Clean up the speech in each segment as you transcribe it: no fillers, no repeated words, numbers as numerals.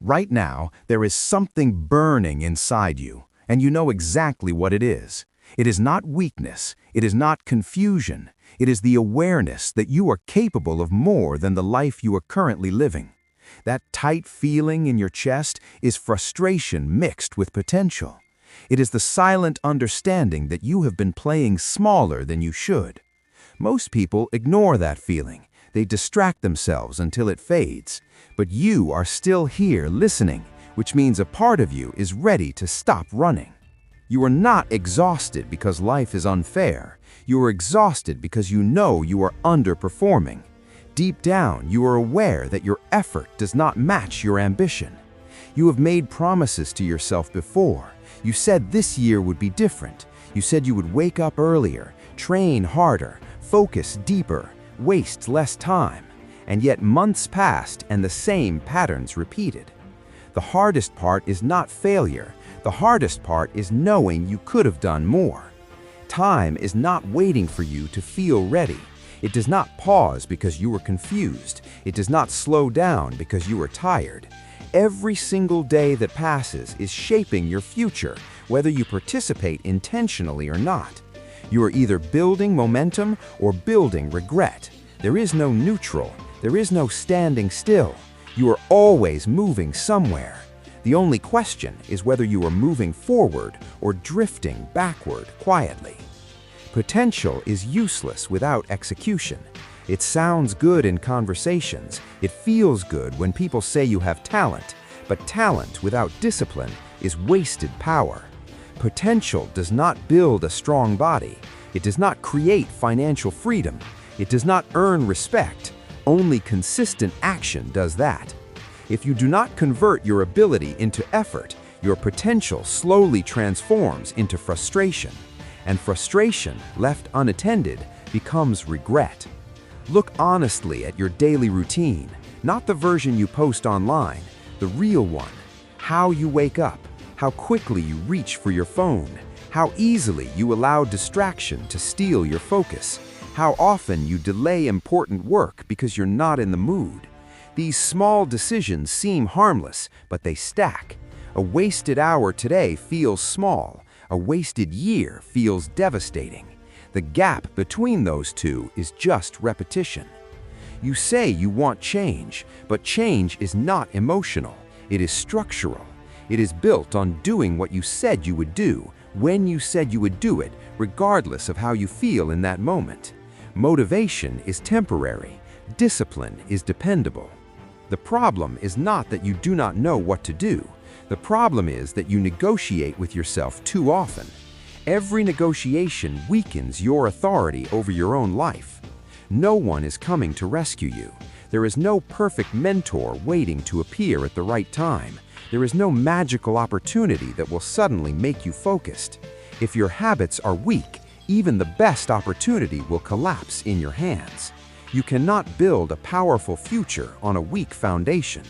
Right now, there is something burning inside you, and you know exactly what it is. It is not weakness, it is not confusion, it is the awareness that you are capable of more than the life you are currently living. That tight feeling in your chest is frustration mixed with potential. It is the silent understanding that you have been playing smaller than you should. Most people ignore that feeling. They distract themselves until it fades. But you are still here listening, which means a part of you is ready to stop running. You are not exhausted because life is unfair. You are exhausted because you know you are underperforming. Deep down, you are aware that your effort does not match your ambition. You have made promises to yourself before. You said this year would be different. You said you would wake up earlier, train harder, focus deeper, waste less time. And yet months passed and the same patterns repeated. The hardest part is not failure. The hardest part is knowing you could have done more. Time is not waiting for you to feel ready. It does not pause because you were confused. It does not slow down because you are tired. Every single day that passes is shaping your future, whether you participate intentionally or not. You are either building momentum or building regret. There is no neutral. There is no standing still. You are always moving somewhere. The only question is whether you are moving forward or drifting backward quietly. Potential is useless without execution. It sounds good in conversations. It feels good when people say you have talent, but talent without discipline is wasted power. Potential does not build a strong body. It does not create financial freedom. It does not earn respect. Only consistent action does that. If you do not convert your ability into effort, your potential slowly transforms into frustration. And frustration, left unattended, becomes regret. Look honestly at your daily routine, not the version you post online, the real one. How you wake up, how quickly you reach for your phone, how easily you allow distraction to steal your focus, how often you delay important work because you're not in the mood. These small decisions seem harmless, but they stack. A wasted hour today feels small. A wasted year feels devastating. The gap between those two is just repetition. You say you want change, but change is not emotional. It is structural. It is built on doing what you said you would do, when you said you would do it, regardless of how you feel in that moment. Motivation is temporary. Discipline is dependable. The problem is not that you do not know what to do. The problem is that you negotiate with yourself too often. Every negotiation weakens your authority over your own life. No one is coming to rescue you. There is no perfect mentor waiting to appear at the right time. There is no magical opportunity that will suddenly make you focused. If your habits are weak, even the best opportunity will collapse in your hands. You cannot build a powerful future on a weak foundation.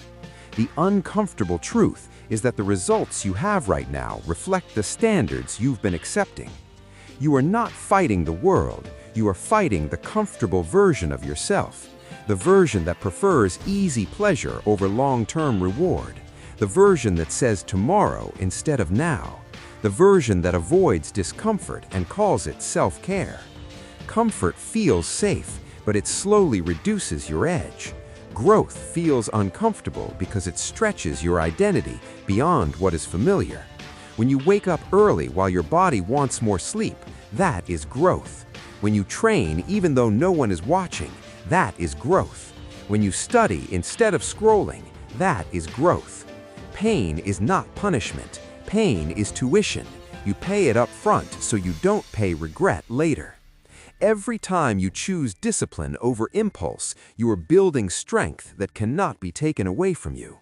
The uncomfortable truth is that the results you have right now reflect the standards you've been accepting. You are not fighting the world, you are fighting the comfortable version of yourself, the version that prefers easy pleasure over long-term reward, the version that says tomorrow instead of now, the version that avoids discomfort and calls it self-care. Comfort feels safe, but it slowly reduces your edge. Growth feels uncomfortable because it stretches your identity beyond what is familiar. When you wake up early while your body wants more sleep, that is growth. When you train even though no one is watching, that is growth. When you study instead of scrolling, that is growth. Pain is not punishment. Pain is tuition. You pay it up front so you don't pay regret later. Every time you choose discipline over impulse, you are building strength that cannot be taken away from you.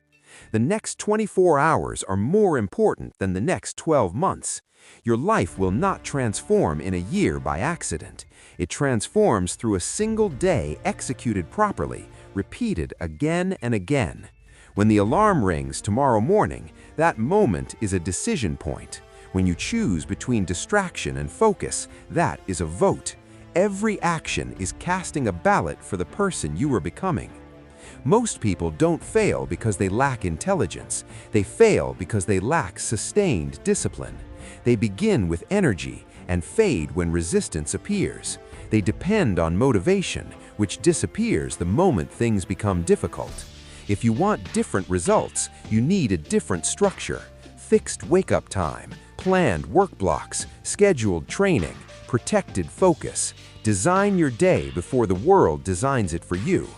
The next 24 hours are more important than the next 12 months. Your life will not transform in a year by accident. It transforms through a single day executed properly, repeated again and again. When the alarm rings tomorrow morning, that moment is a decision point. When you choose between distraction and focus, that is a vote. Every action is casting a ballot for the person you are becoming. Most people don't fail because they lack intelligence. They fail because they lack sustained discipline. They begin with energy and fade when resistance appears. They depend on motivation, which disappears the moment things become difficult. If you want different results, you need a different structure. Fixed wake-up time, planned work blocks, scheduled training, protected focus. Design your day before the world designs it for you.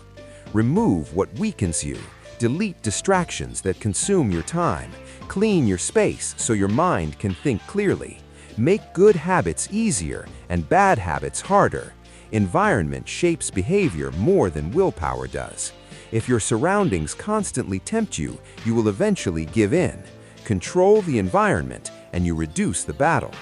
Remove what weakens you. Delete distractions that consume your time. Clean your space so your mind can think clearly. Make good habits easier and bad habits harder. Environment shapes behavior more than willpower does. If your surroundings constantly tempt you, you will eventually give in. Control the environment and you reduce the battle.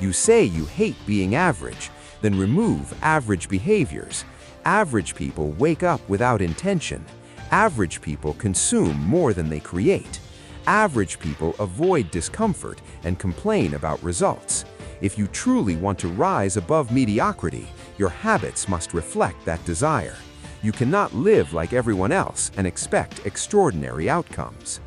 You say you hate being average, then remove average behaviors. Average people wake up without intention. Average people consume more than they create. Average people avoid discomfort and complain about results. If you truly want to rise above mediocrity, your habits must reflect that desire. You cannot live like everyone else and expect extraordinary outcomes.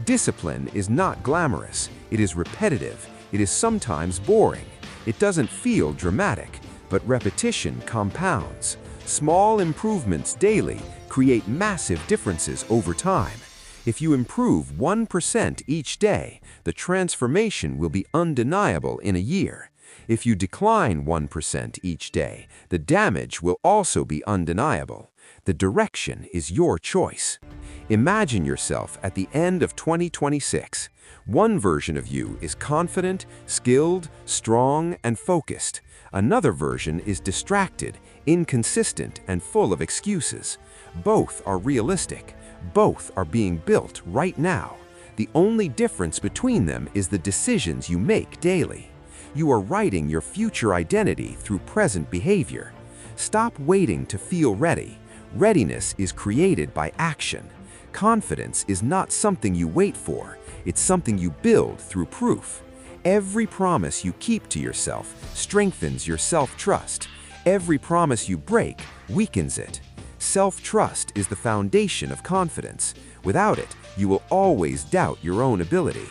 Discipline is not glamorous. It is repetitive. It is sometimes boring. It doesn't feel dramatic, but repetition compounds. Small improvements daily create massive differences over time. If you improve 1% each day, the transformation will be undeniable in a year. If you decline 1% each day, the damage will also be undeniable. The direction is your choice. Imagine yourself at the end of 2026. One version of you is confident, skilled, strong, and focused. Another version is distracted, inconsistent, and full of excuses. Both are realistic. Both are being built right now. The only difference between them is the decisions you make daily. You are writing your future identity through present behavior. Stop waiting to feel ready. Readiness is created by action. Confidence is not something you wait for. It's something you build through proof. Every promise you keep to yourself strengthens your self-trust. Every promise you break weakens it. Self-trust is the foundation of confidence. Without it, you will always doubt your own ability.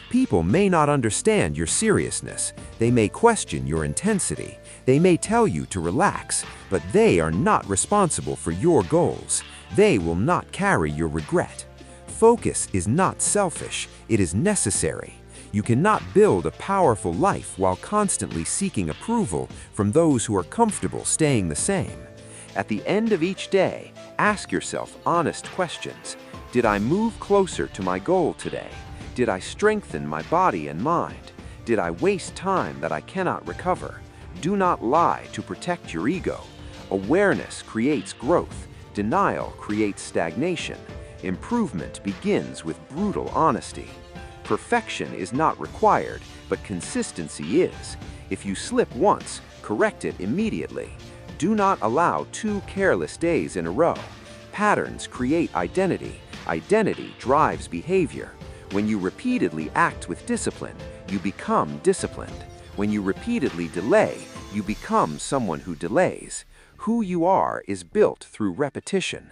People may not understand your seriousness. They may question your intensity. They may tell you to relax, but they are not responsible for your goals. They will not carry your regret. Focus is not selfish, it is necessary. You cannot build a powerful life while constantly seeking approval from those who are comfortable staying the same. At the end of each day, ask yourself honest questions. Did I move closer to my goal today? Did I strengthen my body and mind? Did I waste time that I cannot recover? Do not lie to protect your ego. Awareness creates growth. Denial creates stagnation. Improvement begins with brutal honesty. Perfection is not required, but consistency is. If you slip once, correct it immediately. Do not allow 2 careless days in a row. Patterns create identity. Identity drives behavior. When you repeatedly act with discipline, you become disciplined. When you repeatedly delay, you become someone who delays. Who you are is built through repetition.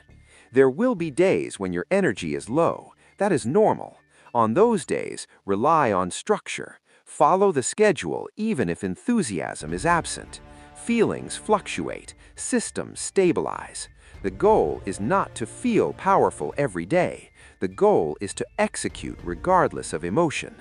There will be days when your energy is low. That is normal. On those days, rely on structure. Follow the schedule even if enthusiasm is absent. Feelings fluctuate. Systems stabilize. The goal is not to feel powerful every day. The goal is to execute regardless of emotion.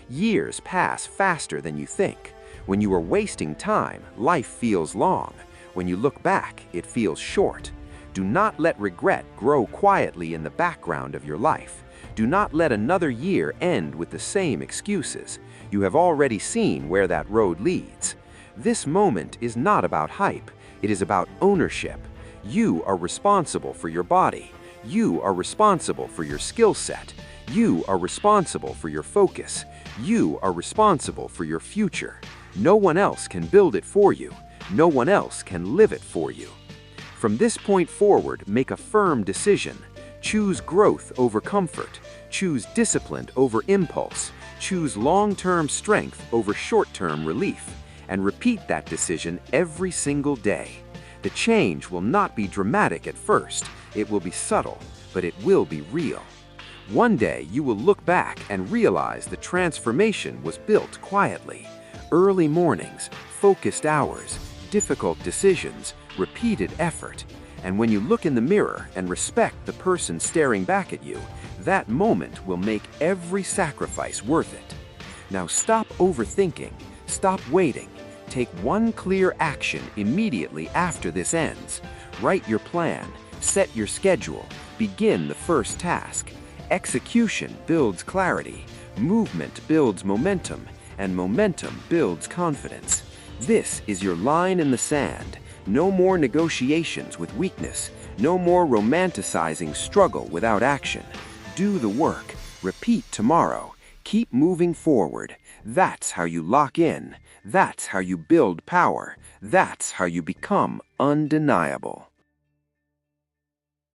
Years pass faster than you think. When you are wasting time, life feels long. When you look back, it feels short. Do not let regret grow quietly in the background of your life. Do not let another year end with the same excuses. You have already seen where that road leads. This moment is not about hype. It is about ownership. You are responsible for your body. You are responsible for your skill set. You are responsible for your focus. You are responsible for your future. No one else can build it for you. No one else can live it for you. From this point forward, make a firm decision. Choose growth over comfort. Choose discipline over impulse. Choose long-term strength over short-term relief. And repeat that decision every single day. The change will not be dramatic at first. It will be subtle, but it will be real. One day you will look back and realize the transformation was built quietly. Early mornings, focused hours, difficult decisions, repeated effort. And when you look in the mirror and respect the person staring back at you, that moment will make every sacrifice worth it. Now stop overthinking, stop waiting. Take one clear action immediately after this ends. Write your plan, set your schedule, begin the first task. Execution builds clarity, movement builds momentum, and momentum builds confidence. This is your line in the sand. No more negotiations with weakness. No more romanticizing struggle without action. Do the work. Repeat tomorrow. Keep moving forward. That's how you lock in. That's how you build power. That's how you become undeniable.